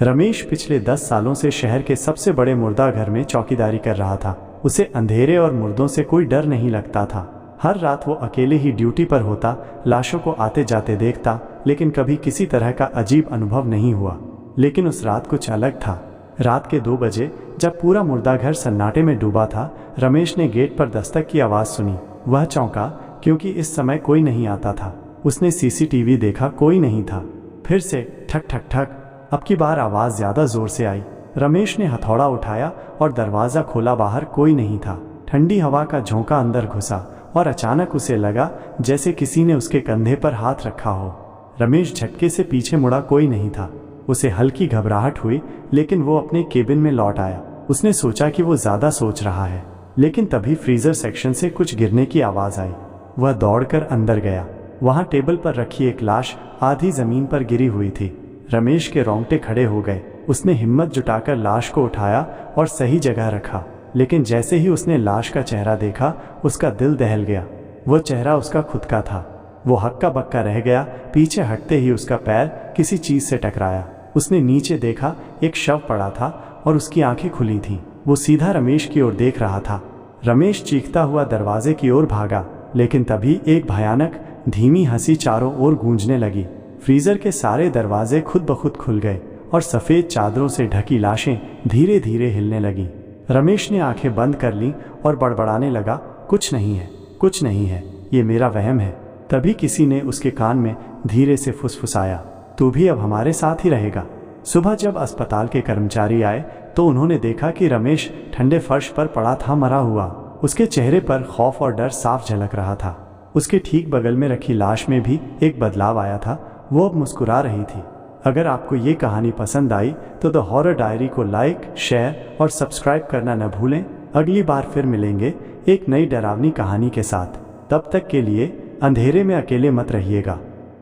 रमेश पिछले 10 सालों से शहर के सबसे बड़े मुर्दा घर में चौकीदारी कर रहा था। उसे अंधेरे और मुर्दों से कोई डर नहीं लगता था। हर रात वो अकेले ही ड्यूटी पर होता, लाशों को आते जाते देखता, लेकिन कभी किसी तरह का अजीब अनुभव नहीं हुआ। लेकिन उस रात कुछ अलग था। रात के 2 बजे जब पूरा मुर्दा घर सन्नाटे में डूबा था, रमेश ने गेट पर दस्तक की आवाज़ सुनी। वह चौंका क्योंकि इस समय कोई नहीं आता था। उसने सीसीटीवी देखा, कोई नहीं था। फिर से ठक ठक ठक। अब की बार आवाज़ ज़्यादा ज़ोर से आई। रमेश ने हथौड़ा उठाया और दरवाज़ा खोला। बाहर कोई नहीं था। ठंडी हवा का झोंका अंदर घुसा और अचानक उसे लगा जैसे किसी ने उसके कंधे पर हाथ रखा हो। रमेश झटके से पीछे मुड़ा, कोई नहीं था। उसे हल्की घबराहट हुई, लेकिन वो अपने केबिन में लौट आया। उसने सोचा कि वो ज़्यादा सोच रहा है, लेकिन तभी फ्रीज़र सेक्शन से कुछ गिरने की आवाज़ आई। वह दौड़कर अंदर गया। वहाँ टेबल पर रखी एक लाश आधी ज़मीन पर गिरी हुई थी। रमेश के रोंगटे खड़े हो गए। उसने हिम्मत जुटाकर लाश को उठाया और सही जगह रखा, लेकिन जैसे ही उसने लाश का चेहरा देखा, उसका दिल दहल गया। वो चेहरा उसका खुद का था। वो हक्का बक्का रह गया। पीछे हटते ही उसका पैर किसी चीज़ से टकराया। उसने नीचे देखा, एक शव पड़ा था और उसकी आंखें खुली थीं। वो सीधा रमेश की ओर देख रहा था। रमेश चीखता हुआ दरवाजे की ओर भागा, लेकिन तभी एक भयानक धीमी हंसी चारों ओर गूंजने लगी। फ्रीजर के सारे दरवाजे खुद ब खुद खुल गए और सफ़ेद चादरों से ढकी लाशें धीरे धीरे हिलने लगीं। रमेश ने आंखें बंद कर लीं और बड़बड़ाने लगा, कुछ नहीं है, कुछ नहीं है, ये मेरा वहम है। तभी किसी ने उसके कान में धीरे से फुसफुसाया, तू भी अब हमारे साथ ही रहेगा। सुबह जब अस्पताल के कर्मचारी आए तो उन्होंने देखा कि रमेश ठंडे फर्श पर पड़ा था, मरा हुआ। उसके चेहरे पर खौफ और डर साफ झलक रहा था। उसके ठीक बगल में रखी लाश में भी एक बदलाव आया था। वो अब मुस्कुरा रही थी। अगर आपको ये कहानी पसंद आई तो द हॉरर डायरी को लाइक, शेयर और सब्सक्राइब करना न भूलें। अगली बार फिर मिलेंगे एक नई डरावनी कहानी के साथ। तब तक के लिए अंधेरे में अकेले मत रहिएगा।